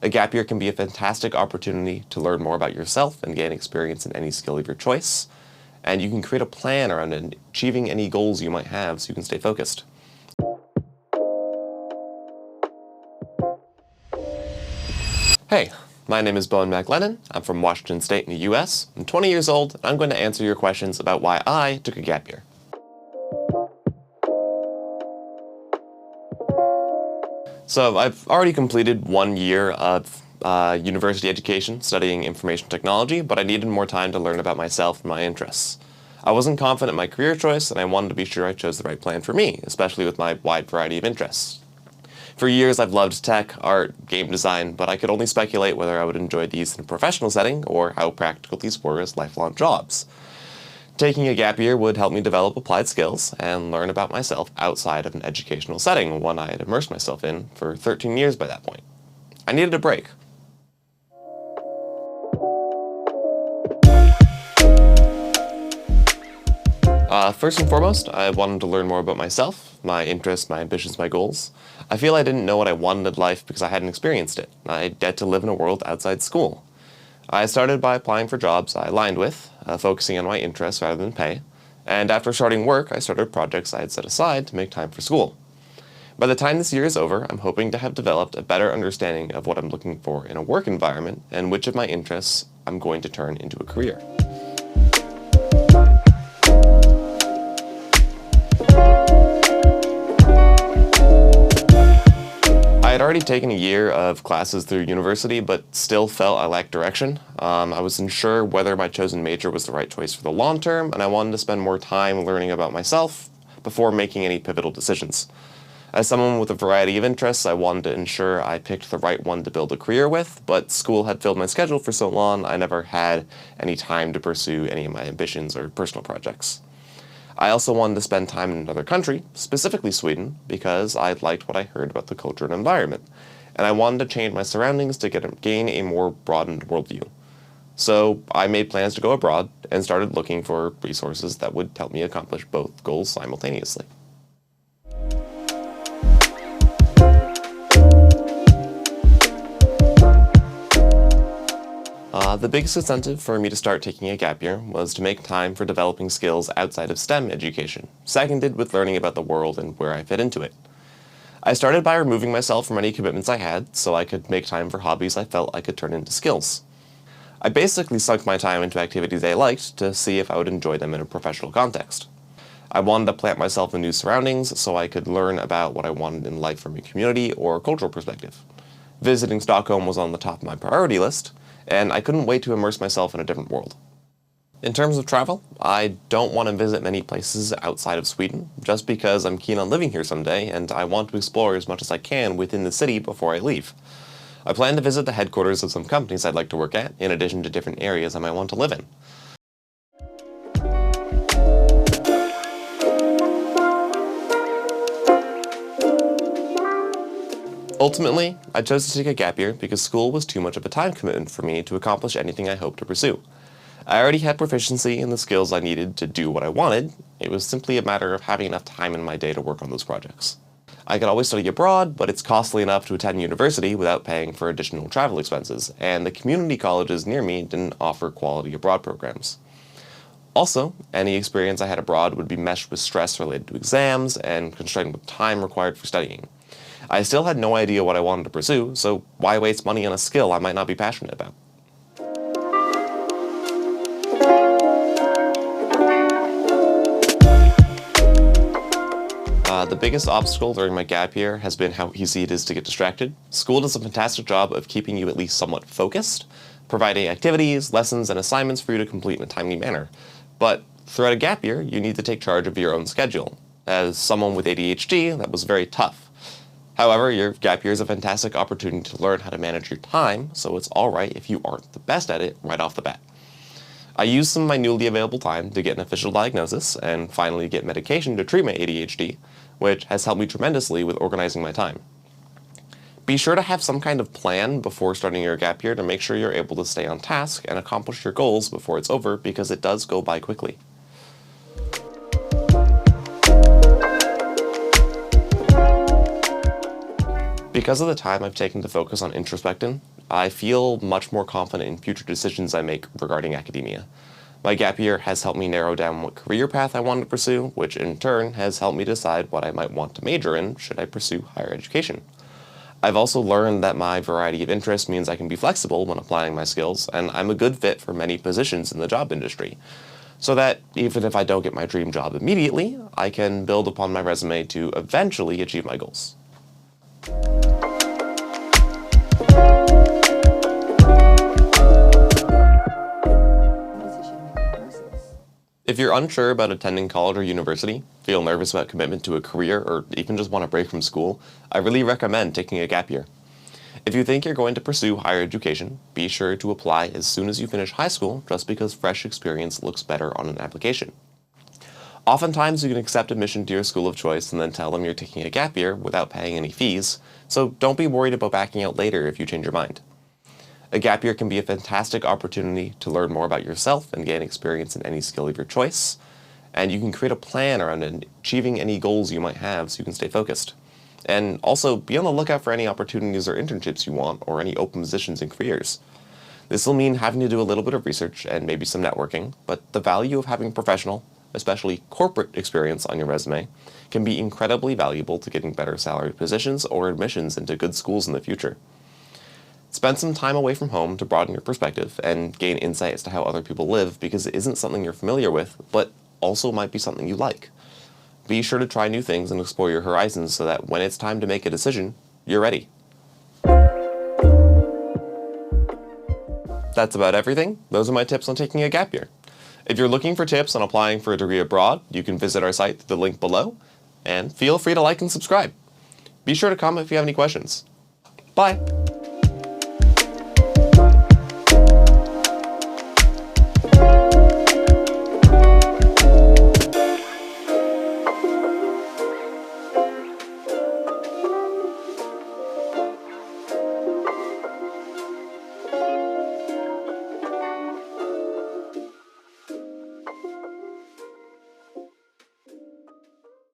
A gap year can be a fantastic opportunity to learn more about yourself and gain experience in any skill of your choice, and you can create a plan around achieving any goals you might have so you can stay focused. Hey, my name is Bowen Mclennan. I'm from Washington State in the US. I'm 20 years old, and I'm going to answer your questions about why I took a gap year. So I've already completed 1 year of university education studying information technology, but I needed more time to learn about myself and my interests. I wasn't confident in my career choice, and I wanted to be sure I chose the right plan for me, especially with my wide variety of interests. For years, I've loved tech, art, game design, but I could only speculate whether I would enjoy these in a professional setting or how practical these were as lifelong jobs. Taking a gap year would help me develop applied skills and learn about myself outside of an educational setting, one I had immersed myself in for 13 years by that point. I needed a break. First and foremost, I wanted to learn more about myself, my interests, my ambitions, my goals. I feel I didn't know what I wanted in life because I hadn't experienced it. I had to live in a world outside school. I started by applying for jobs I aligned with, focusing on my interests rather than pay, and after starting work, I started projects I had set aside to make time for school. By the time this year is over, I'm hoping to have developed a better understanding of what I'm looking for in a work environment and which of my interests I'm going to turn into a career. I had already taken a year of classes through university, but still felt I lacked direction. I was unsure whether my chosen major was the right choice for the long term, and I wanted to spend more time learning about myself before making any pivotal decisions. As someone with a variety of interests, I wanted to ensure I picked the right one to build a career with, but school had filled my schedule for so long I never had any time to pursue any of my ambitions or personal projects. I also wanted to spend time in another country, specifically Sweden, because I liked what I heard about the culture and environment, and I wanted to change my surroundings to gain a more broadened worldview. So I made plans to go abroad and started looking for resources that would help me accomplish both goals simultaneously. The biggest incentive for me to start taking a gap year was to make time for developing skills outside of STEM education, seconded with learning about the world and where I fit into it. I started by removing myself from any commitments I had so I could make time for hobbies I felt I could turn into skills. I basically sunk my time into activities I liked to see if I would enjoy them in a professional context. I wanted to plant myself in new surroundings so I could learn about what I wanted in life from a community or cultural perspective. Visiting Stockholm was on the top of my priority list, and I couldn't wait to immerse myself in a different world. In terms of travel, I don't want to visit many places outside of Sweden, just because I'm keen on living here someday, and I want to explore as much as I can within the city before I leave. I plan to visit the headquarters of some companies I'd like to work at, in addition to different areas I might want to live in. Ultimately, I chose to take a gap year because school was too much of a time commitment for me to accomplish anything I hoped to pursue. I already had proficiency in the skills I needed to do what I wanted. It was simply a matter of having enough time in my day to work on those projects. I could always study abroad, but it's costly enough to attend university without paying for additional travel expenses, and the community colleges near me didn't offer quality abroad programs. Also, any experience I had abroad would be meshed with stress related to exams and constrained with time required for studying. I still had no idea what I wanted to pursue, so why waste money on a skill I might not be passionate about? The biggest obstacle during my gap year has been how easy it is to get distracted. School does a fantastic job of keeping you at least somewhat focused, providing activities, lessons, and assignments for you to complete in a timely manner. But throughout a gap year, you need to take charge of your own schedule. As someone with ADHD, that was very tough. However, your gap year is a fantastic opportunity to learn how to manage your time, so it's alright if you aren't the best at it right off the bat. I used some of my newly available time to get an official diagnosis and finally get medication to treat my ADHD, which has helped me tremendously with organizing my time. Be sure to have some kind of plan before starting your gap year to make sure you're able to stay on task and accomplish your goals before it's over, because it does go by quickly. Because of the time I've taken to focus on introspection I feel much more confident in future decisions I make regarding academia. My gap year has helped me narrow down what career path I want to pursue, which in turn has helped me decide what I might want to major in should I pursue higher education. I've also learned that my variety of interests means I can be flexible when applying my skills, and I'm a good fit for many positions in the job industry. So that even if I don't get my dream job immediately, I can build upon my resume to eventually achieve my goals. If you're unsure about attending college or university, feel nervous about commitment to a career, or even just want a break from school, I really recommend taking a gap year. If you think you're going to pursue higher education, be sure to apply as soon as you finish high school just because fresh experience looks better on an application. Oftentimes you can accept admission to your school of choice and then tell them you're taking a gap year without paying any fees, so don't be worried about backing out later if you change your mind. A gap year can be a fantastic opportunity to learn more about yourself and gain experience in any skill of your choice, and you can create a plan around achieving any goals you might have so you can stay focused. And also, be on the lookout for any opportunities or internships you want or any open positions in careers. This will mean having to do a little bit of research and maybe some networking, but the value of having professional, especially corporate experience on your resume can be incredibly valuable to getting better salaried positions or admissions into good schools in the future. Spend some time away from home to broaden your perspective and gain insight as to how other people live because it isn't something you're familiar with, but also might be something you like. Be sure to try new things and explore your horizons so that when it's time to make a decision, you're ready. That's about everything. Those are my tips on taking a gap year. If you're looking for tips on applying for a degree abroad, you can visit our site through the link below, and feel free to like and subscribe. Be sure to comment if you have any questions. Bye!